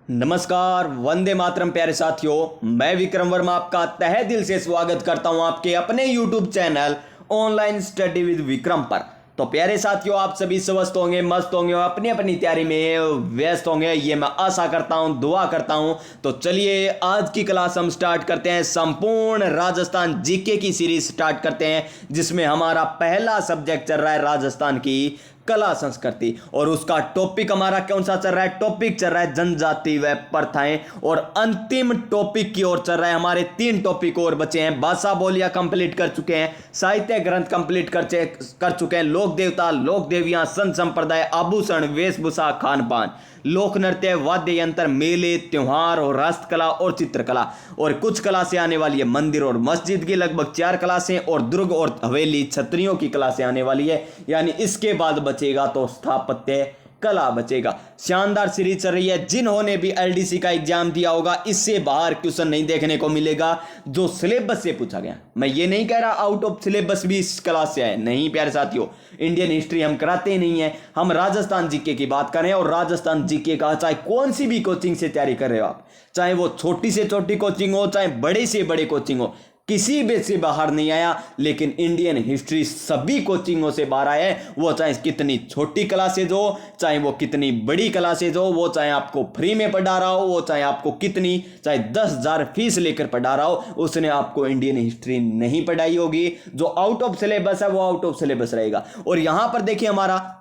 नमस्कार, वंदे मातरम प्यारे साथियों। मैं विक्रम वर्मा आपका तहे दिल से स्वागत करता हूं आपके अपने YouTube channel online study with Vikram पर। तो प्यारे साथियों, आप सभी स्वस्थ होंगे, मस्त होंगे और अपनी अपनी तैयारी में व्यस्त होंगे, ये मैं आशा करता हूं, दुआ करता हूं। तो चलिए आज की क्लास हम स्टार्ट करते हैं। संपूर्ण राजस्थान जीके की सीरीज स्टार्ट करते हैं, जिसमें हमारा पहला सब्जेक्ट चल रहा है राजस्थान की कला संस्कृति। और उसका टॉपिक हमारा कौन सा चल रहा है? टॉपिक चल रहा है जनजाति व प्रथाएं। और अंतिम टॉपिक की ओर चल रहा है। हमारे 3 टॉपिक और बचे हैं। भाषा बोलियां कंप्लीट कर चुके हैं, साहित्य ग्रंथ कंप्लीट कर चुके हैं, लोक देवता, लोक देवियां, संत संप्रदाय, आभूषण, वेशभूषा, खान पान, लोक नृत्य, वाद्य यंत्र, मेले, त्योहार और हस्तकला और चित्रकला। और कुछ क्लासें आने वाली है मंदिर और मस्जिद की, लगभग 4 क्लासें, और दुर्ग और हवेली छत्रियों की क्लासें आने वाली है। यानी इसके बाद बचेगा तो स्थापत्य कला बचेगा। शानदार सीरीज चल रही है। जिन्होंने भी एलडीसी का एग्जाम दिया होगा, इससे बाहर क्वेश्चन नहीं देखने को मिलेगा जो सिलेबस से पूछा गया। मैं ये नहीं कह रहा आउट ऑफ सिलेबस भी इस क्लास से है, नहीं प्यारे साथियों। इंडियन हिस्ट्री हम कराते ही नहीं है, हम राजस्थान जीके की बात करें। और राजस्थान जीके का चाहे कौन सी भी कोचिंग से तैयारी कर रहे हो आप, चाहे वो छोटी से छोटी कोचिंग हो, चाहे बड़े से बड़े कोचिंग हो, किसी भी से बाहर नहीं आया। लेकिन इंडियन हिस्ट्री सभी कोचिंगों से बाहर आया है। वो चाहे कितनी छोटी क्लासेज हो, चाहे वो कितनी बड़ी क्लासेज हो, वो चाहे आपको फ्री में पढ़ा रहा हो, वो चाहे आपको कितनी, चाहे 10,000 फीस लेकर पढ़ा रहा हो, उसने आपको इंडियन हिस्ट्री नहीं पढ़ाई होगी। जो आउट ऑफ सिलेबस है वो आउट ऑफ सिलेबस रहेगा। और यहां पर देखिए, हमारा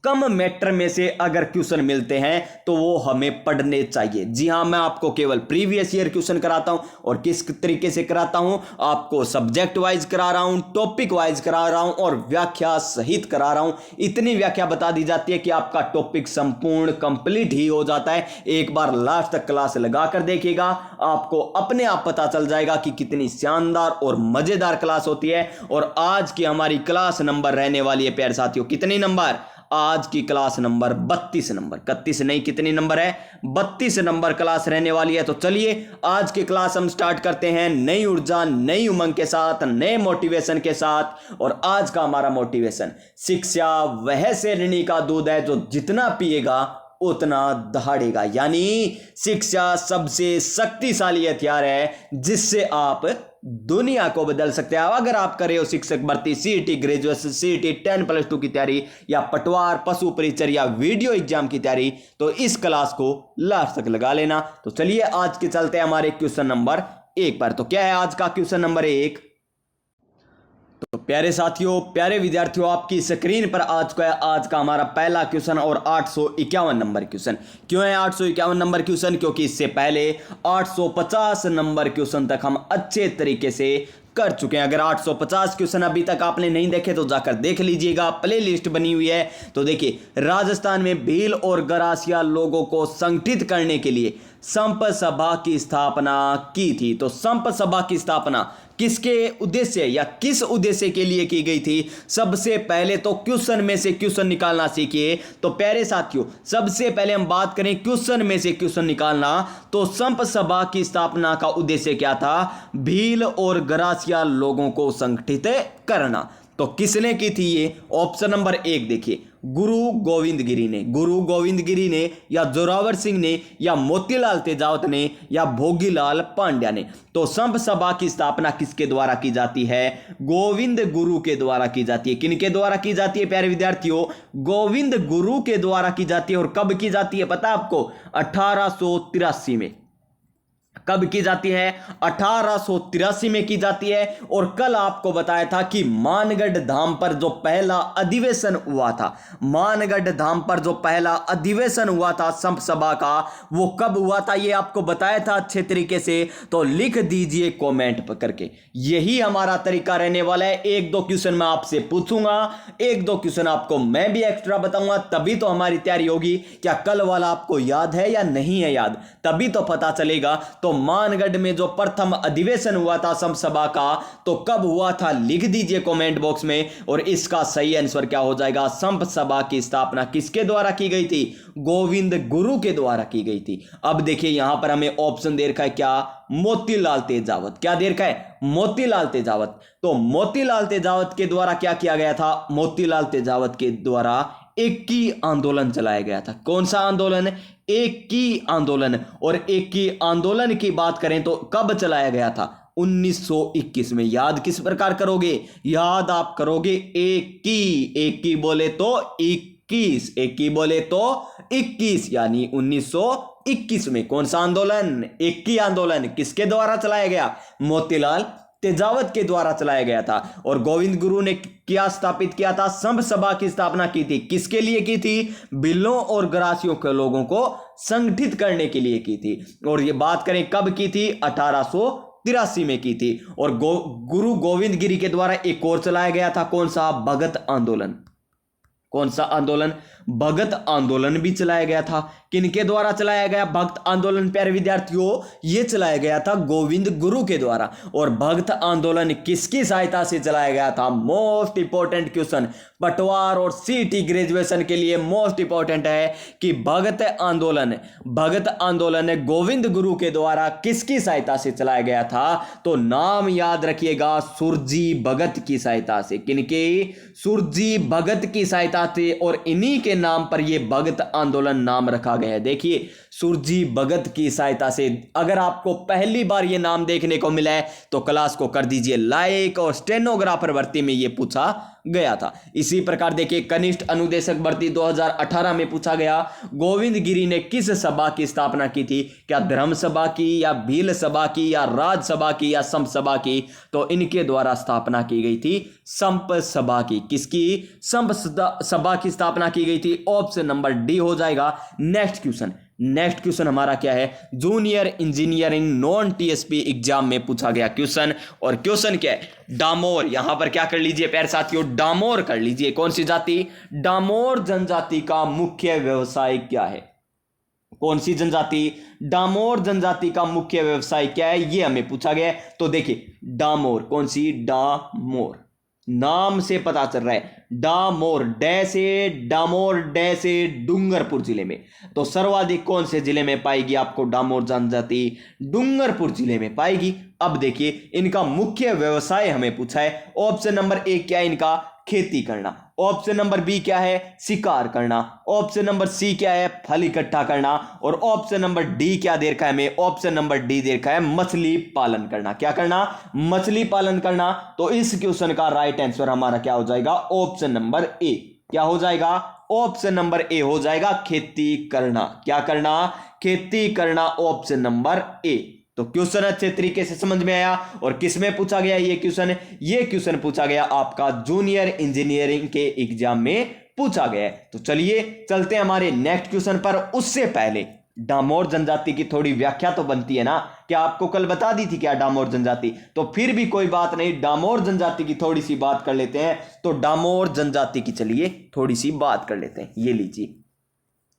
कम मैटर में से अगर क्वेश्चन मिलते हैं तो वो हमें पढ़ने चाहिए। जी हां, मैं आपको केवल प्रीवियस ईयर क्वेश्चन कराता हूं। और किस तरीके से कराता हूं? आपको सब्जेक्ट वाइज करा रहा हूं, टॉपिक वाइज करा रहा हूं और व्याख्या सहित करा रहा हूं। इतनी व्याख्या बता दी जाती है कि आपका टॉपिक संपूर्ण कंप्लीट ही हो जाता है। एक बार लास्ट तक क्लास लगाकर देखिएगा, आपको अपने आप पता चल जाएगा कि कितनी शानदार और मजेदार क्लास होती है। और आज की हमारी क्लास नंबर रहने वाली है प्यारे साथियों, कितनी नंबर? आज की क्लास नंबर 32 नंबर, 31 नहीं, कितनी नंबर है? 32 नंबर क्लास रहने वाली है। तो चलिए आज की क्लास हम स्टार्ट करते हैं नई ऊर्जा, नई उमंग के साथ, नए मोटिवेशन के साथ। और आज का हमारा मोटिवेशन, शिक्षा वह शेरनी का दूध है जो जितना पिएगा उतना दहाड़ेगा। यानी शिक्षा सबसे शक्तिशाली हथियार है जिससे आप दुनिया को बदल सकते हैं। अगर आप कर रहे हो शिक्षक भर्ती, सीईटी ग्रेजुएशन, सीईटी 10+2 की तैयारी, या पटवार, पशु परिचर या वीडियो एग्जाम की तैयारी, तो इस क्लास को लास्ट तक लगा लेना। तो चलिए आज के चलते हैं हमारे क्वेश्चन नंबर 1 पर। तो क्या है आज का क्वेश्चन नंबर 1? तो प्यारे साथियों, प्यारे विद्यार्थियों, आपकी स्क्रीन पर आज का हमारा पहला क्वेश्चन और 851 नंबर क्वेश्चन। क्यों है 851 नंबर क्वेश्चन? क्योंकि इससे पहले 850 नंबर क्वेश्चन तक हम अच्छे तरीके से कर चुके हैं। अगर 850 क्वेश्चन अभी तक आपने नहीं देखे तो जाकर देख लीजिएगा, प्ले लिस्ट बनी हुई है। तो देखिए, राजस्थान में भील और गरासिया लोगों को संगठित करने के लिए संप सभा की स्थापना की थी। तो संप सभा की स्थापना किसके उद्देश्य या किस उद्देश्य के लिए की गई थी? सबसे पहले तो क्वेश्चन में से क्वेश्चन निकालना सीखिए। तो प्यारे साथियों, सबसे पहले हम बात करें क्वेश्चन में से क्वेश्चन निकालना, तो संप सभा की स्थापना का उद्देश्य क्या था? भील और गरासिया लोगों को संगठित करना। तो किसने की थी ये? ऑप्शन नंबर 1 देखिए, गुरु गोविंद गिरी ने, या जोरावर सिंह ने, या मोतीलाल तेजावत ने, या भोगीलाल पांड्या ने। तो संप सभा की स्थापना किसके द्वारा की जाती है? गोविंद गुरु के द्वारा की जाती है। किनके द्वारा की जाती है प्यारे विद्यार्थियों? गोविंद गुरु के द्वारा की जाती है। और कब की जाती है पता आपको? 1883 में। कब की जाती है? 1883 में की जाती है। और कल आपको बताया था कि मानगढ़ धाम पर जो पहला अधिवेशन हुआ था, मानगढ़ धाम पर जो पहला अधिवेशन हुआ था संप सभा का, वो कब हुआ था ये आपको बताया था अच्छे तरीके से। तो लिख दीजिए कमेंट पर करके। यही हमारा तरीका रहने वाला है। 1-2 क्वेश्चन मैं आपसे पूछूंगा, 1-2 क्वेश्चन आपको मैं भी एक्स्ट्रा बताऊंगा, तभी तो हमारी तैयारी होगी। क्या कल वाला आपको याद है या नहीं है याद? तभी तो पता चलेगा। तो मानगढ़ में जो प्रथम अधिवेशन हुआ था संप सभा का, तो कब हुआ था लिख दीजिए कमेंट बॉक्स में। और इसका सही आंसर क्या हो जाएगा? संप सभा की स्थापना किसके द्वारा की गई थी? गोविंद गुरु के द्वारा की गई थी। अब देखिए यहां पर हमें ऑप्शन दे रखा है क्या? मोतीलाल तेजावत। क्या दे रखा है? मोतीलाल तेजावत। तो मोतीलाल तेजावत के द्वारा क्या किया गया था? मोतीलाल तेजावत के द्वारा एक की आंदोलन चलाया गया था। कौन सा आंदोलन? एक की आंदोलन। और एक की आंदोलन की बात करें तो कब चलाया गया था? 1921 में। याद किस प्रकार करोगे? याद आप करोगे एक की बोले तो 21, एक की बोले तो 21, यानी 1921 में। कौन सा आंदोलन? एक की आंदोलन। किसके द्वारा चलाया गया? मोतीलाल तेजावत के द्वारा चलाया गया था। और गोविंद गुरु ने क्या स्थापित किया था? संघ सभा की स्थापना की थी। किसके लिए की थी? बिल्लों और गरासियों के लोगों को संगठित करने के लिए की थी। और ये बात करें कब की थी? 1883 में की थी। और गुरु गोविंद गिरी के द्वारा एक और चलाया गया था। कौन सा? भगत आंदोलन। कौन सा आंदोलन? भगत आंदोलन भी चलाया गया था। किनके द्वारा चलाया गया भक्त आंदोलन प्यारे विद्यार्थियों? ये चलाया गया था गोविंद गुरु के द्वारा। और भक्त आंदोलन किसकी सहायता से चलाया गया था? मोस्ट इंपॉर्टेंट क्वेश्चन, पटवार और सीटी ग्रेजुएशन के लिए मोस्ट इंपॉर्टेंट है कि भगत आंदोलन गोविंद गुरु के द्वारा किसकी सहायता से चलाया गया था? तो नाम याद रखिएगा, सुरजी भगत की सहायता से। किनके? सुरजी भगत की सहायता से। और इन्हीं के नाम पर यह भगत आंदोलन नाम रखा गया है। देखिए, सुरजी भगत की सहायता से। अगर आपको पहली बार यह नाम देखने को मिला है तो क्लास को कर दीजिए लाइक। और स्टेनोग्राफर भर्ती में यह पूछा गया था। इसी प्रकार देखिए, कनिष्ठ अनुदेशक भर्ती 2018 में पूछा गया, गोविंद गिरी ने किस सभा की स्थापना की थी? क्या धर्म सभा की, या भील सभा की, या राज सभा की, या संप सभा की? तो इनके द्वारा स्थापना की गई थी संप सभा की। किसकी? संप सभा की स्थापना की गई थी। ऑप्शन नंबर डी हो जाएगा। नेक्स्ट क्वेश्चन हमारा क्या है? Junior engineering non TSP exam में पूछा गया क्वेश्चन। और क्वेश्चन क्या है? डामोर। यहां पर क्या कर लीजिए प्यारे साथियों? डामोर कर लीजिए। कौन सी जाति? डामोर जनजाति का मुख्य व्यवसाय क्या है? कौन सी जनजाति? डामोर जनजाति का मुख्य व्यवसाय क्या है? यह हमें पूछा गया है। तो देखिए, डामोर। कौन सी? डामोर। नाम से पता चल रहा है। डामोर डैसे डूंगरपुर जिले में। तो सर्वाधिक कौन से जिले में पाएगी आपको डामोर जनजाति? डूंगरपुर जिले में पाएगी। अब देखिए, इनका मुख्य व्यवसाय हमें पूछा है। ऑप्शन नंबर ए क्या है इनका? खेती करना। ऑप्शन नंबर बी क्या है? शिकार करना। ऑप्शन नंबर सी क्या है? फल इकट्ठा करना। और ऑप्शन नंबर डी क्या दे रखा है हमें? ऑप्शन नंबर डी दे रखा है मछली पालन करना। क्या करना? मछली पालन करना। तो इस क्वेश्चन का राइट आंसर हमारा क्या हो जाएगा? Option number A. क्या हो जाएगा? ऑप्शन नंबर ए हो जाएगा, खेती करना। क्या करना? खेती करना। Option number A. तो क्वेश्चन अच्छे तरीके से समझ में आया। और किस में पूछा गया ये क्वेश्चन? ये क्वेश्चन पूछा गया आपका जूनियर इंजीनियरिंग के एग्जाम में पूछा गया है। तो चलिए चलते हैं हमारे नेक्स्ट क्वेश्चन पर। उससे पहले डामोर जनजाति की थोड़ी व्याख्या तो बनती है ना। क्या आपको कल बता दी थी क्या डामोर जनजाति? तो फिर भी कोई बात नहीं, डामोर जनजाति की थोड़ी सी बात कर लेते हैं। तो डामोर जनजाति की चलिए थोड़ी सी बात कर लेते हैं। ये लीजिए,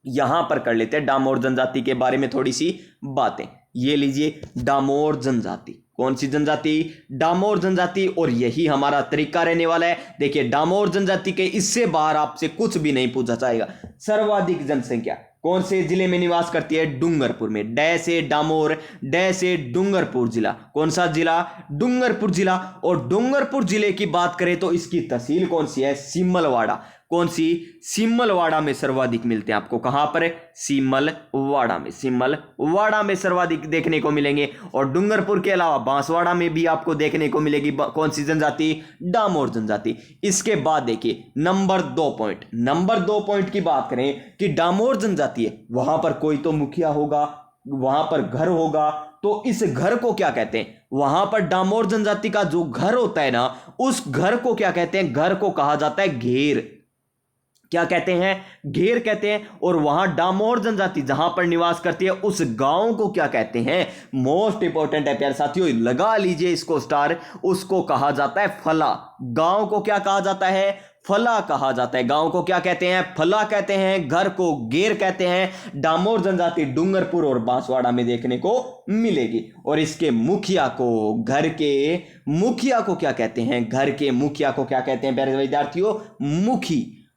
यहां पर कर लेते हैं डामोर जनजाति के बारे में थोड़ी सी बातें। ये लीजिए, डामोर जनजाति। कौन सी जनजाति? डामोर जनजाति। और यही हमारा तरीका रहने वाला है। देखिए, डामोर जनजाति के इससे बाहर आपसे कुछ भी नहीं पूछा जाएगा। सर्वाधिक जनसंख्या कौन से जिले में निवास करती है? डूंगरपुर में। डैसे डामोर डैसे डूंगरपुर जिला। कौन सा जिला? डूंगरपुर जिला। और डूंगरपुर जिले की बात करें तो इसकी तहसील कौन सी है? सिमलवाड़ा। कौन सी? सिमलवाड़ा में सर्वाधिक मिलते हैं आपको। कहां पर? सिमलवाड़ा में। सिमलवाड़ा में सर्वाधिक देखने को मिलेंगे। और डूंगरपुर के अलावा बांसवाड़ा में भी आपको देखने को मिलेगी कौन सी जनजाति? डामोर जनजाति। इसके बाद देखिए नंबर 2 पॉइंट की बात करें कि डामोर जनजाति है, वहां पर कोई तो मुखिया होगा, वहां पर घर होगा। तो इस घर को क्या कहते हैं? वहां पर डामोर जनजाति का जो घर होता है ना, उस घर को क्या कहते हैं? घर को कहा जाता है घेर। क्या कहते हैं? घेर कहते हैं। और वहां डामोर जनजाति जहां पर निवास करती है उस गांव को क्या कहते हैं? मोस्ट इंपॉर्टेंट है प्यारे साथियों, लगा लीजिए इसको स्टार। उसको कहा जाता है फला। गांव को क्या कहा जाता है? फला कहा जाता है। गांव को क्या कहते हैं? फला कहते हैं। घर को घेर कहते हैं। डामोर जनजाति डूंगरपुर और बांसवाड़ा में देखने को मिलेगी। और इसके मुखिया को, घर के मुखिया को क्या कहते हैं? घर के मुखिया को क्या कहते हैं प्यारे विद्यार्थियों?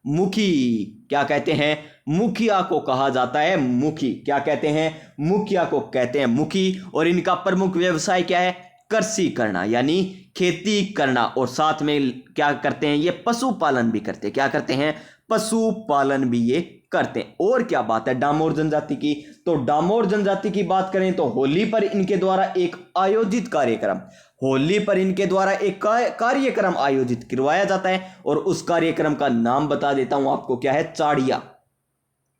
मुखी। क्या कहते हैं? मुखिया को कहा जाता है मुखी। क्या कहते हैं? मुखिया को कहते हैं मुखी। और इनका प्रमुख व्यवसाय क्या है? कृषि करना, यानी खेती करना। और साथ में क्या करते हैं? ये पशुपालन भी करते हैं। क्या करते हैं? पशुपालन भी ये करते हैं। और क्या बात है डामोर जनजाति की, तो डामोर जनजाति की बात करें तो होली पर इनके द्वारा एक आयोजित कार्यक्रम, होली पर इनके द्वारा एक कार्यक्रम आयोजित करवाया जाता है और उस कार्यक्रम का नाम बता देता हूं आपको, क्या है, चाड़िया।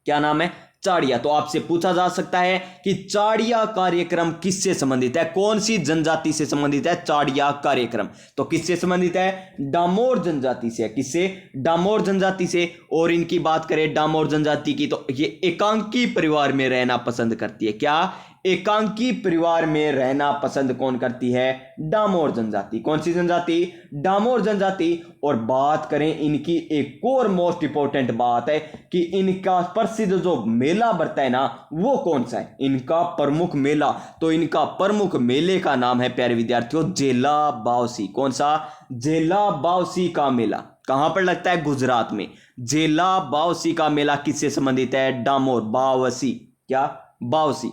क्या नाम है, चाड़िया। तो आपसे पूछा जा सकता है कि चाड़िया कार्यक्रम किससे संबंधित है, कौन सी जनजाति से संबंधित है चाड़िया कार्यक्रम, तो किससे संबंधित है, डामोर जनजाति से। किससे, डामोर जनजाति से। और इनकी बात करें डामोर जनजाति की तो ये एकांकी परिवार में रहना पसंद करती है। क्या, एकांकी परिवार में रहना पसंद कौन करती है, डामोर जनजाति। कौन सी जनजाति, डामोर जनजाति। और बात करें इनकी एक और मोस्ट इंपॉर्टेंट बात है कि इनका प्रसिद्ध जो मेला बढ़ता है ना वो कौन सा है, इनका प्रमुख मेला। तो इनका प्रमुख मेले का नाम है प्यारे विद्यार्थियों जेला बावसी। कौन सा, जेला बावसी का मेला। कहां पर लगता है, गुजरात में। जेला बावसी का मेला किससे संबंधित है, डामोर, बावसी, क्या, बावसी,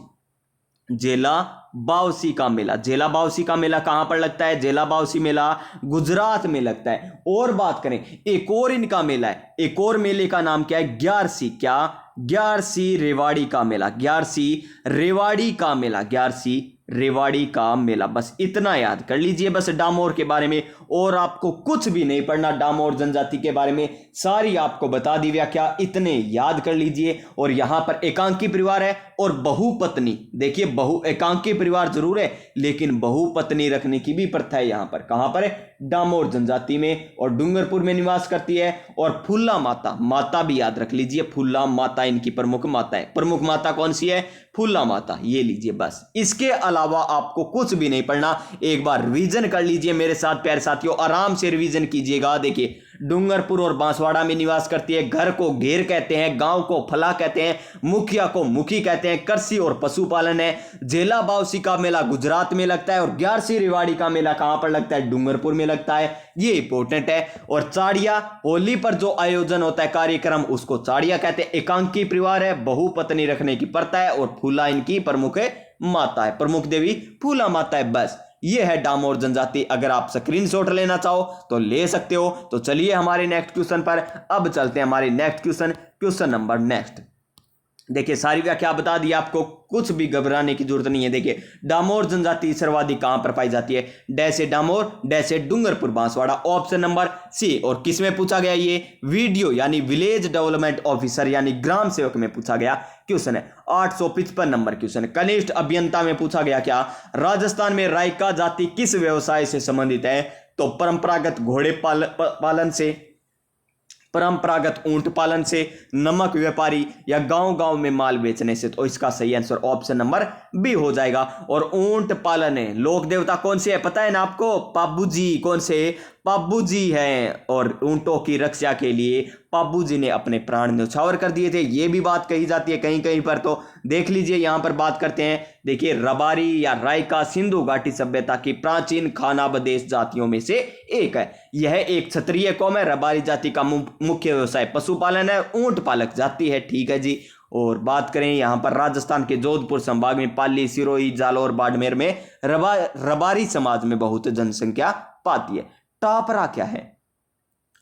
जेला बावसी का मेला। जेला बावसी का मेला कहां पर लगता है, जेला बावसी मेला गुजरात में लगता है। और बात करें एक और इनका मेला है, एक और मेले का नाम क्या है, ग्यारसी। क्या, ग्यारसी रेवाड़ी का मेला, ग्यारसी रेवाड़ी का मेला, ग्यारसी रेवाड़ी का मेला। बस इतना याद कर लीजिए बस डामोर के बारे में, और आपको कुछ भी नहीं पढ़ना डामोर जनजाति के बारे में, सारी आपको बता दी व्याख्या, इतने याद कर लीजिए। और यहां पर एकांकी परिवार है और बहुपत्नी, देखिए एकांकी परिवार जरूर है लेकिन बहुपत्नी रखने की भी प्रथा है यहां पर। कहां पर है, डामोर जनजाति में, और डूंगरपुर में निवास करती है। और फुल्ला माता, माता भी याद रख लीजिए, फुल्ला माता इनकी प्रमुख माता है। प्रमुख माता कौन सी है, फुल्ला माता, ये लीजिए बस। इसके अलावा आपको कुछ भी नहीं पढ़ना, एक बार रिवीजन कर लीजिए मेरे साथ प्यारे साथियों, आराम से रिवीजन कीजिएगा। देखिए डूंगरपुर और बांसवाड़ा में निवास करती है, घर को घेर कहते हैं, गांव को फला कहते हैं, मुखिया को मुखी कहते हैं, कृषि और पशुपालन है। जेला बावसी का मेला गुजरात में लगता है और ग्यारसी रेवाड़ी का मेला कहां पर लगता है, डूंगरपुर में लगता है, ये इंपॉर्टेंट है। और चाड़िया, होली पर जो आयोजन होता है कार्यक्रम उसको चाड़िया कहते हैं। एकांकी परिवार है, बहुपत्नी रखने की प्रथा है, और फूला इनकी प्रमुख माता है, प्रमुख देवी फूला माता है। बस ये है डामोर जनजाति। अगर आप स्क्रीनशॉट लेना चाहो तो ले सकते हो। तो चलिए हमारे नेक्स्ट क्वेश्चन पर अब चलते हैं। हमारे नेक्स्ट क्वेश्चन नंबर नेक्स्ट, देखिए सारी व्याख्या बता दी आपको, कुछ भी घबराने की जरूरत नहीं है। देखिए डामोर जनजाति सर्वाधिक कहां पर पाई जाती है, डैसे डामोर, डैसे Dungarpur Banswara, option number C. और किस में पूछा गया, ये वीडियो यानी विलेज डेवलपमेंट ऑफिसर यानी ग्राम सेवक में पूछा गया क्वेश्चन है। 855 नंबर क्वेश्चन। कनिष्ठ अभियंता में पूछा गया क्या, राजस्थान में रायका जाति किस व्यवसाय से संबंधित है, तो परंपरागत घोड़े पालन से, परंपरागत ऊंट पालन से, नमक व्यापारी, या गांव गांव में माल बेचने से। तो इसका सही आंसर ऑप्शन नंबर बी हो जाएगा। और ऊंट पालन है, लोक देवता कौन से है पता है ना आपको, पाबू जी। कौन से, पाबू जी हैं। और ऊंटों की रक्षा के लिए पाबू जी ने अपने प्राण न्यौछावर कर दिए थे, ये भी बात कही जाती है कहीं कहीं पर। तो देख लीजिए यहां पर बात करते हैं। देखिए रबारी या रायका सिंधु घाटी सभ्यता की प्राचीन खानाबदेश जातियों में से एक है। यह एक क्षत्रिय कौम है। रबारी जाति का मुख्य व्यवसाय पशुपालन है, ऊंट पालक जाति है, ठीक है जी। और बात करें यहां पर राजस्थान के जोधपुर संभाग में पाली, सिरोही, जालौर, बाड़मेर में रबारी समाज में बहुत जनसंख्या पाती है। टापरा क्या है,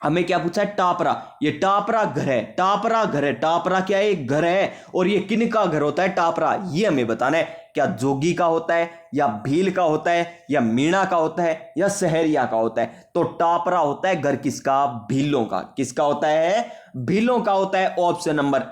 हमें क्या पूछा है, टापरा। ये टापरा घर है, टापरा घर है। टापरा क्या है, एक घर है। और ये किन का घर होता है टापरा, ये हमें बताना है। क्या जोगी का होता है, या भील का होता है, या मीणा का होता है, या सहरिया का होता है। तो टापरा होता है घर किसका, भीलों का। किसका होता है, भीलों का होता है। ऑप्शन नंबर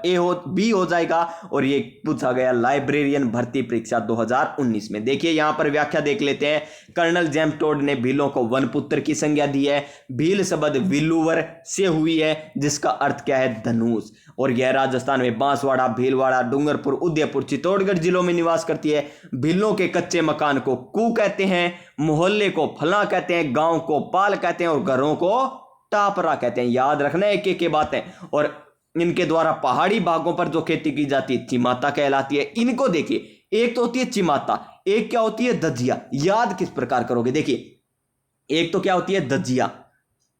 बी हो जाएगा। और ये पूछा गया लाइब्रेरियन भर्ती परीक्षा 2019 में। देखिए यहां पर व्याख्या देख लेते हैं। कर्नल जेम्स टोड ने भीलों को वनपुत्र की संज्ञा दी है। भील शब्द विल्लुवर से हुई है जिसका अर्थ क्या है, धनुष। और यह राजस्थान में बांसवाड़ा, भीलवाड़ा, डूंगरपुर, उदयपुर, चित्तौड़गढ़ जिलों में निवास करती है। भीलों के कच्चे मकान को कू कहते हैं, मोहल्ले को फला कहते हैं, गांव को पाल कहते हैं, और घरों को टापरा कहते हैं। याद रखना एक एक बातें। और इनके द्वारा पहाड़ी भागों पर जो खेती की जाती है चिमाता कहलाती है। इनको देखिए, एक तो होती है चिमाता, एक क्या होती है, दजिया। याद किस प्रकार करोगे, देखिए एक तो क्या होती है दजिया,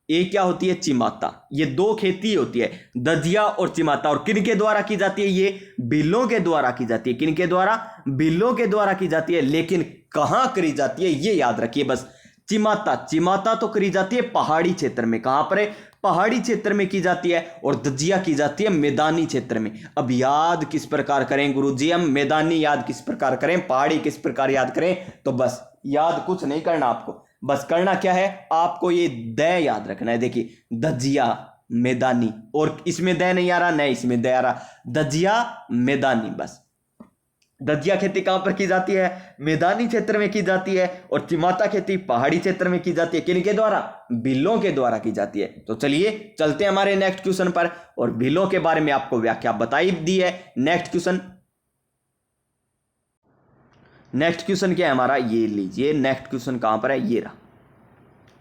एक क्या होती है चिमाता। ये दो खेती होती है, दजिया और चिमाता। और किनके द्वारा की जाती है, ये बिल्लों के द्वारा की जाती है। किनके द्वारा, बिल्लों के द्वारा की जाती है। लेकिन कहां करी जाती है ये याद रखिए बस। चिमाता तो करी जाती है पहाड़ी क्षेत्र में। कहां पर है, पहाड़ी क्षेत्र में की जाती है और दजिया की जाती है मैदानी क्षेत्र में। अब याद किस प्रकार करें गुरुजी हम, मैदानी याद किस प्रकार करें, पहाड़ी किस प्रकार याद करें? तो बस याद कुछ नहीं करना आपको, बस करना क्या है, आपको ये द याद रखना है। देखिए दजिया मैदानी, और इसमें द नहीं आ रहा, नहीं इसमें द आ रहा, दजिया मैदानी। बस दजिया खेती कहां पर की जाती है? मैदानी क्षेत्र में की जाती है। और चिमाता खेती पहाड़ी क्षेत्र में की जाती है। किन के द्वारा? भीलों के द्वारा की जाती है। तो चलिए चलते हैं हमारे नेक्स्ट क्वेश्चन पर, और भीलों के बारे में आपको व्याख्या बताई दी है। नेक्स्ट क्वेश्चन क्या है हमारा, ये लीजिए। नेक्स्ट क्वेश्चन कहां पर है? ये रहा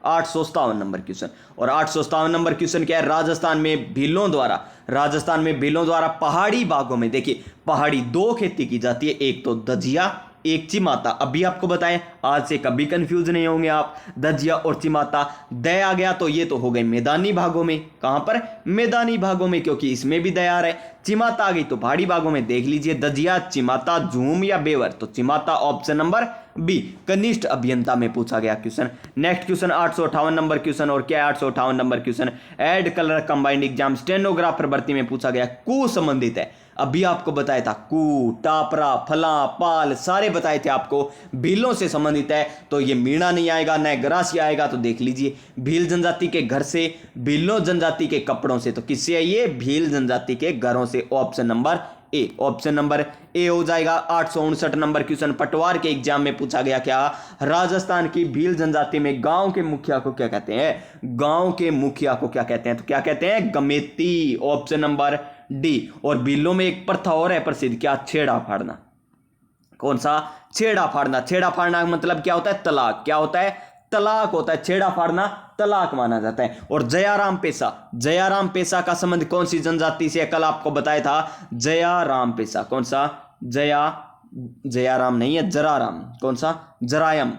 857 नंबर क्वेश्चन। और 857 नंबर क्वेश्चन क्या है? राजस्थान में भीलों द्वारा पहाड़ी भागों में, देखिए पहाड़ी दो खेती की जाती है, एक तो दजिया, एक चिमाता। अभी आपको बताएं, आज से कभी कंफ्यूज नहीं होंगे आप। दजिया और चिमाता, द आ गया तो ये तो हो गए मैदानी भागों में। कहां पर? मैदानी भागों में, क्योंकि इसमें भी द आ रहा है। चिमाता आ गई तो पहाड़ी भागों में। देख लीजिए दजिया, चिमाता, झूम या बेवर, तो चिमाता ऑप्शन नंबर बी, कनिष्ठ अभियंता में पूछा गया question. Next question 858 number question. और क्या है 858 नंबर क्वेश्चन? एड कलर कंबाइंड एग्जाम स्टेनोग्राफर भर्ती में पूछा गया। कु संबंधित है, अभी आपको बताया था, कु, टापरा, फला, पाल सारे बताए थे आपको, भीलों से संबंधित है। तो ये मीणा नहीं आएगा, न गरासी आएगा। तो देख लीजिए भील जनजाति के घर से, भीलों जनजाति के कपड़ों से। तो किससे है ये? भील जनजाति के घरों से। Option number A, option number A हो जाएगा। 859 नंबर क्वेश्चन पटवार के एग्जाम में पूछा गया। क्या? राजस्थान की भील जनजाति में गांव के मुखिया को क्या कहते हैं? गांव के मुखिया को क्या कहते हैं? तो क्या कहते हैं? गमेती। Option number D. और भीलों में एक प्रथा और है प्रसिद्ध, क्या? छेड़ा फाड़ना। कौन सा? छेड़ा फाड़ना। छेड़ा फाड़ना मतलब क्या होता है? तलाक। क्या होता है? तलाक होता है। छेड़ा फाड़ना तलाक माना जाता है। और जयाराम पेशा का संबंध कौन सी जनजाति से? कल आपको बताया था जयाराम पेशा। कौन सा? जयाराम नहीं है, जराराम। कौन सा? जरायम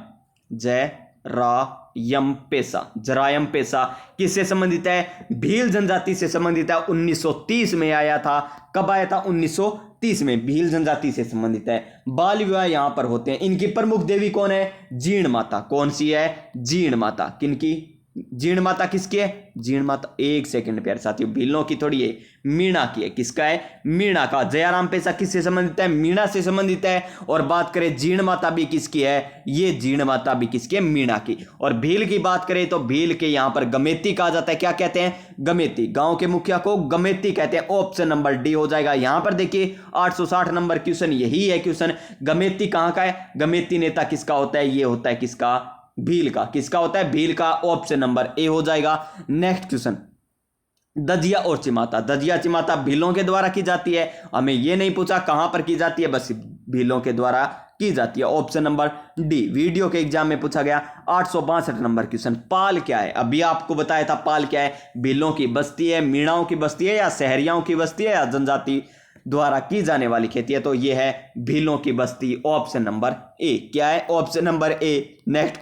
पेशा किससे संबंधित है? भील जनजाति से संबंधित है। 1930 में आया था। कब आया था? 1930 में। भील जनजाति से संबंधित है। बाल विवाह यहां पर होते हैं। इनकी प्रमुख देवी कौन है? जीण माता। कौन सी है? जीण माता। किनकी? जीण माता किसकी है? जीण माता, एक सेकंड प्यारे साथियों, भीलों की थोड़ी है, मीणा की है। किसका है? मीणा का। जयाराम पेशा किससे संबंधित है? मीणा से संबंधित है। और बात करें जीण माता भी किसकी है? ये जीण माता भी किसकी है? मीणा की। और भील की बात करें तो भील के यहां पर गमेती कहा जाता है। क्या कहते हैं? गमेती। गांव के मुखिया को गमेती कहते हैं। ऑप्शन नंबर डी हो जाएगा। यहां पर देखिए 860 नंबर क्वेश्चन यही है क्वेश्चन। गमेती कहां का है? गमेती नेता किसका होता है? ये होता है किसका? भील का। किसका होता है? भील का। ऑप्शन नंबर ए हो जाएगा। नेक्स्ट क्वेश्चन दजिया और चिमाता। दजिया चिमाता भीलों के द्वारा की जाती है। हमें यह नहीं पूछा कहां पर की जाती है, बस भीलों के द्वारा की जाती है। ऑप्शन नंबर डी, वीडियो के एग्जाम में पूछा गया। 862 नंबर क्वेश्चन पाल क्या है? अभी आपको बताया था पाल क्या है। भीलों की बस्ती है, मीणाओं की बस्ती है, या शहरियाओं की बस्ती है, या जनजाति द्वारा की जाने वाली खेती है? तो यह है भीलों की बस्ती। Option number A. क्या है? Option number A. Next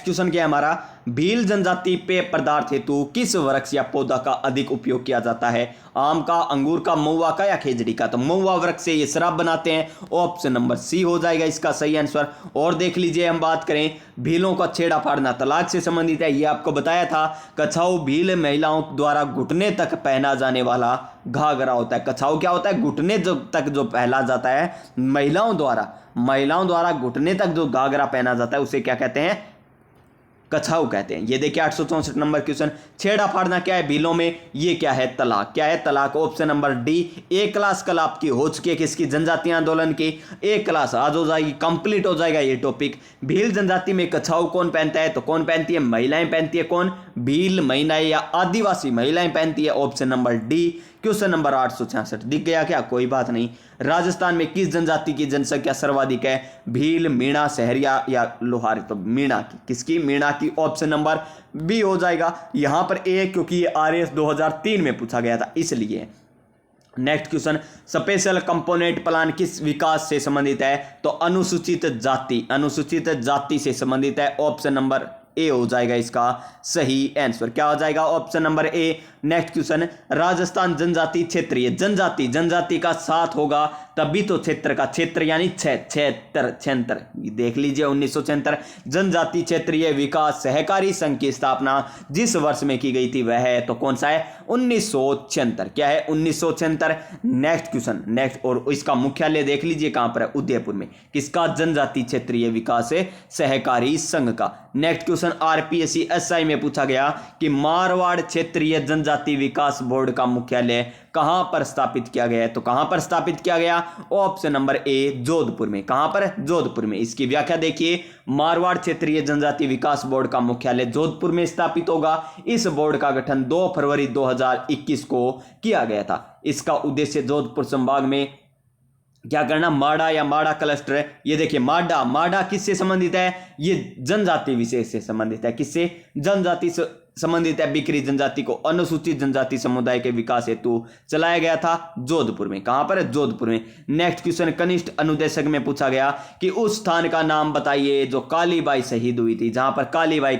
question क्या है हमारा? भील जनजाति पेय पदार्थ हेतु किस वृक्ष या पौधा का अधिक उपयोग किया जाता है? आम का, अंगूर का, महुआ का, या खेजड़ी का? तो महुआ वृक्ष से ये शराब बनाते हैं। ऑप्शन नंबर सी हो जाएगा इसका सही आंसर। और देख लीजिए हम बात करें भीलों का छेड़ा फाड़ना तलाक से संबंधित है। ये आपको बताया था। कछाऊ भील महिलाओं द्वारा घुटने तक पहना जाने वाला घाघरा होता है। कछाऊ क्या होता है? घुटने तक जो पहना जाता है महिलाओं द्वारा घुटने तक जो घाघरा पहना जाता है उसे क्या कहते हैं? कछाऊ कहते हैं। ये देखिए 864 नंबर क्वेश्चन। छेड़ा फाड़ना क्या है भीलों में? ये क्या है? तलाक। क्या है? तलाक। Option number D. एक क्लास कल आपकी हो चुकी है किसकी? जनजाति आंदोलन की। एक क्लास आज हो जाएगी, कंप्लीट हो जाएगा ये टॉपिक। भील जनजाति में कछाऊ कौन पहनता है? तो कौन पहनती है? महिलाएं पहनती है। कौन? भील महिलाएं या आदिवासी महिलाएं पहनती है। Option number D. Question number 866 दिख गया क्या? कोई बात नहीं। राजस्थान में किस जनजाति की जनसंख्या सर्वाधिक है? भील, मीणा, सहरिया या लोहारी? तो मीणा की। किसकी? मीणा की। ऑप्शन नंबर बी हो जाएगा। यहां पर ए, क्योंकि ये आरएस 2003 में पूछा गया था इसलिए। Next question special component plan किस विकास से संबंधित है? तो अनुसूचित जाति से संबंधित है। ऑप्शन नंबर ए हो जाएगा इसका सही आंसर। क्या हो जाएगा option number A. Next question, Rajasthan जनजाति क्षेत्र, ये जनजाति जनजाति का साथ होगा तभी तो क्षेत्र का, क्षेत्र यानी क्षेत्र देख लीजिए 1976 जनजाति क्षेत्रीय विकास सहकारी संघ की स्थापना जिस वर्ष में की गई थी वह है तो कौन सा है 1976। क्या है 1976। नेक्स्ट क्वेश्चन, नेक्स्ट, और इसका मुख्यालय देख लीजिए कहां पर है, उदयपुर में। किसका, जनजाति क्षेत्रीय विकास सहकारी संघ का। नेक्स्ट क्वेश्चन आरपीएससी एसआई में पूछा गया कि मारवाड़ क्षेत्रीय जनजाति विकास बोर्ड का मुख्यालय कहां पर स्थापित किया गया है तो कहां पर स्थापित किया गया, ऑप्शन नंबर ए जोधपुर में। कहां पर, जोधपुर में। इसकी व्याख्या देखिए, मारवाड़ क्षेत्रीय जनजाति विकास बोर्ड का मुख्यालय जोधपुर में स्थापित होगा। इस बोर्ड का गठन 2 फरवरी 2021 को किया गया था। इसका उद्देश्य जोधपुर संभाग में क्या करना, माडा या माडा क्लस्टर है। ये देखिए माडा, माडा किससे संबंधित है, ये जनजाति विशेष से संबंधित है। किससे, जनजाति से संबंधित है। बिक्री जनजाति को अनुसूचित जनजाति समुदाय के विकास हेतु चलाया गया था जोधपुर में। कहां पर है, जोधपुर में। नेक्स्ट क्वेश्चन कनिष्ठ अनुदेशक में पूछा गया कि उस स्थान का नाम बताइए जो कालीबाई शहीद हुई थी। जहां पर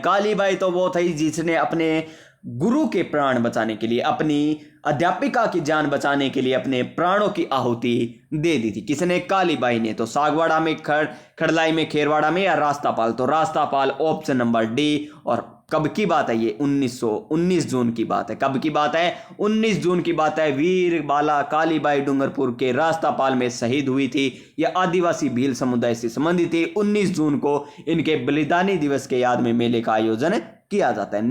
कालीबाई तो वो थी जिसने अपने गुरु के प्राण बचाने के लिए, अपनी अध्यापिका की जान बचाने के लिए अपने प्राणों की आहुति दे दी थी। किसने, कालीबाई ने। तो सागवाड़ा में, खड़लाई में, खेरवाड़ा में या रास्तापाल, तो रास्तापाल ऑप्शन नंबर डी। और कब की बात है ये, 1919 जून की बात है। कब की बात है, 19 जून की बात है। वीर बाला कालीबाई डूंगरपुर के रास्तापाल में शहीद हुई थी। यह आदिवासी भील समुदाय से संबंधित थी। 19 जून को इनके बलिदानी दिवस के याद में मेले का आयोजन किया जाता है।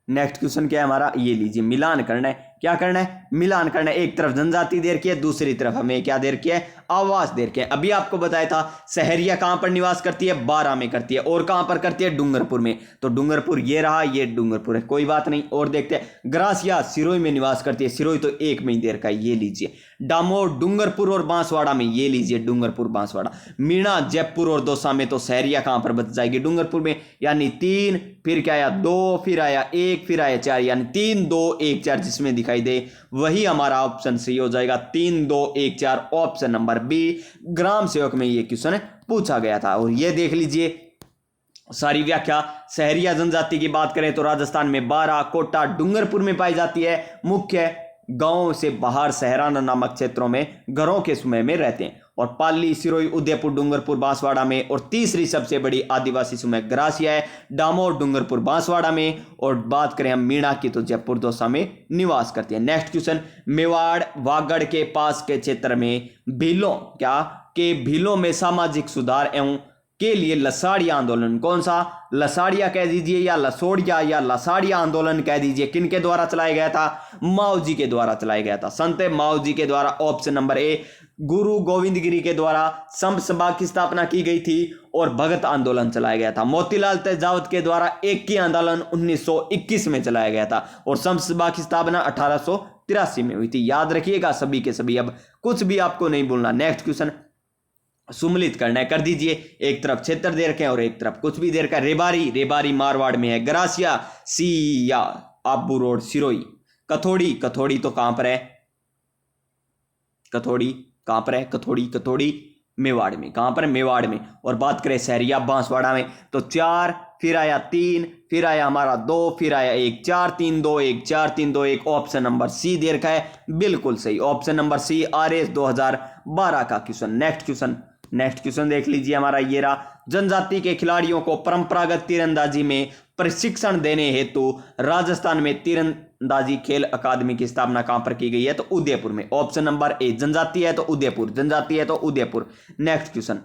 नेक्स्ट क्वेश्चन क्या है हमारा, ये लीजिए, मिलान करना है। क्या करना है, मिलान करना है। एक तरफ जनजाति दे रखी है, दूसरी तरफ हमें क्या दे रखी है, आवास दे रखी है। अभी आपको बताया था सहरिया कहां पर निवास करती है, बारा में करती है। और कहां पर करती है, डूंगरपुर में। तो डूंगरपुर ये रहा, ये डूंगरपुर है, कोई बात नहीं। और देखते हैं ग्रासिया सिरोही में निवास करती है। सिरोही तो एक में ही दे रखा है, ये लीजिए। डामोर, डूंगरपुर और बांसवाड़ा में, ये लीजिए डूंगरपुर बांसवाड़ा। मीणा, जयपुर और दौसा में। तो सहरिया कहां पर बच जाएगी, डूंगरपुर में। यानी 3, फिर क्या आया 2, फिर आया 1, फिर आया 4, यानी 3 2 1 4 जिसमें दिखाई दे वही हमारा ऑप्शन सही हो जाएगा। 3 2 1 4 ऑप्शन नंबर बी। ग्राम सेवक में ये क्वेश्चन पूछा गया था। और ये देख लीजिए सारी व्याख्या। सहरिया जनजाति की बात करें तो राजस्थान में बारा, कोटा, डूंगरपुर में पाई जाती है। मुख्य गांव से बाहर सहराना नामक क्षेत्रों में घरों के समय में रहते हैं। और पाली, सिरोही, उदयपुर, डूंगरपुर, बांसवाड़ा में। और तीसरी सबसे बड़ी आदिवासी समूह ग्रासिया है, डामोर, डूंगरपुर, बांसवाड़ा में। और बात करें हम मीणा की तो जयपुर, दौसा में निवास करती है। नेक्स्ट क्वेश्चन, मेवाड़ वागड़ के पास के क्षेत्र में भीलों में सामाजिक सुधार एवं के लिए लसाड़िया आंदोलन, कौन सा, लसाड़िया कह दीजिए या लसोड़िया या लसाड़िया आंदोलन कह दीजिए, किनके द्वारा चलाया गया था, माओ जी के द्वारा चलाया गया था। संत माओ जी के द्वारा। Option number A. गुरु गोविंद गिरी के द्वारा संत सभा की स्थापना की गई थी और भगत आंदोलन चलाया गया था। मोतीलाल तेजावत के द्वारा एक की आंदोलन 1921 में चलाया गया था और संत सभा की स्थापना 1883 में हुई थी। याद रखिएगा सभी के सभी, अब कुछ भी आपको नहीं बोलना। नेक्स्ट क्वेश्चन सुमलित करना है, कर दीजिए। एक तरफ क्षेत्र दे रखे हैं और एक तरफ कुछ भी दे रखा है। रेबारी मारवाड़ में है। ग्रासिया सी या आबू रोड सिरोही। कथोड़ी तो कहां पर है, कथोड़ी मेवाड़ में। कहां पर, मेवाड़ में। और बात करें सहरिया बांसवाड़ा में तो 4, फिर आया 3, फिर आया हमारा 2, फिर आया 1, 4 3 2 1, 4 3 2 1। ऑप्शन नंबर सी दे रखा है, बिल्कुल सही। ऑप्शन नंबर सी, RS 2012 का क्वेश्चन। नेक्स्ट क्वेश्चन देख लीजिए हमारा ये रहा। जनजाति के खिलाड़ियों को परंपरागत तीरंदाजी में प्रशिक्षण देने हेतु राजस्थान में तीरंदाजी खेल अकादमी की स्थापना कहां पर की गई है तो उदयपुर में। Option number A. जनजाति है तो उदयपुर। नेक्स्ट क्वेश्चन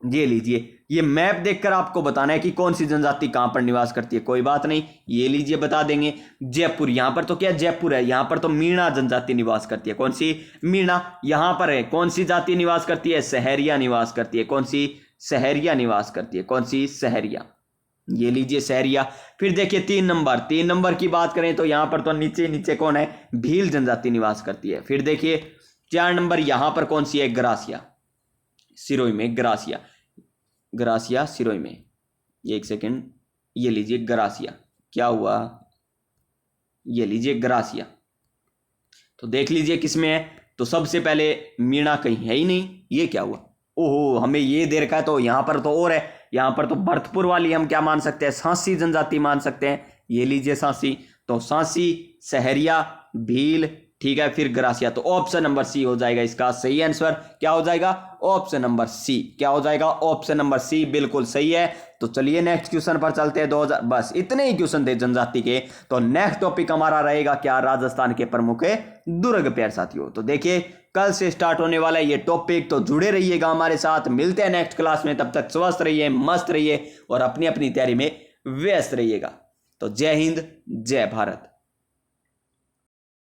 ये लीजिए, ये मैप देखकर आपको बताना है कि कौन सी जनजाति कहां पर निवास करती है। कोई बात नहीं, ये लीजिए बता देंगे। जयपुर, यहां पर तो क्या जयपुर है, यहां पर तो मीणा जनजाति निवास करती है। कौन सी, मीणा। यहां पर है कौन सी जाति निवास करती है, सहरिया निवास करती है। कौन सी, सहरिया निवास करती है। कौन सी, सहरिया। ये लीजिए सहरिया। फिर देखिए 3 नंबर की बात करें तो यहां पर तो नीचे कौन है, भील जनजाति निवास करती है। फिर देखिए 4 नंबर यहां पर कौन सी है, ग्रासिया सिरोही में। ग्रासिया सिरोही में। एक सेकंड, ये लीजिए ग्रासिया। क्या हुआ, ये लीजिए ग्रासिया। तो देख लीजिए किसमें है। तो सबसे पहले मीणा कहीं है ही नहीं, ये क्या हुआ, ओहो हमें ये दे रखा है तो यहां पर तो और है यहाँ पर तो भरतपुर वाली हम क्या मान सकते हैं, सांसी जनजाति मान सकते हैं। ये लीजिए सांसी, तो सांसी, सहरिया, भील, ठीक है, फिर ग्रासिया। तो ऑप्शन नंबर सी हो जाएगा इसका सही आंसर। क्या हो जाएगा, ऑप्शन नंबर सी। क्या हो जाएगा, ऑप्शन नंबर सी, बिल्कुल सही है। तो चलिए नेक्स्ट क्वेश्चन पर चलते हैं। 2000 बस इतने ही क्वेश्चन थे जनजाति के। तो नेक्स्ट टॉपिक हमारा रहेगा क्या, राजस्थान के प्रमुख दुर्ग प्यारे साथियों। तो देखिए कल से स्टार्ट होने वाला है ये टॉपिक, तो जुड़े रहिएगा हमारे साथ। मिलते हैं नेक्स्ट क्लास में, तब तक स्वस्थ रहिए, मस्त रहिए और अपनी अपनी तैयारी में व्यस्त रहिएगा। तो जय हिंद, जय भारत।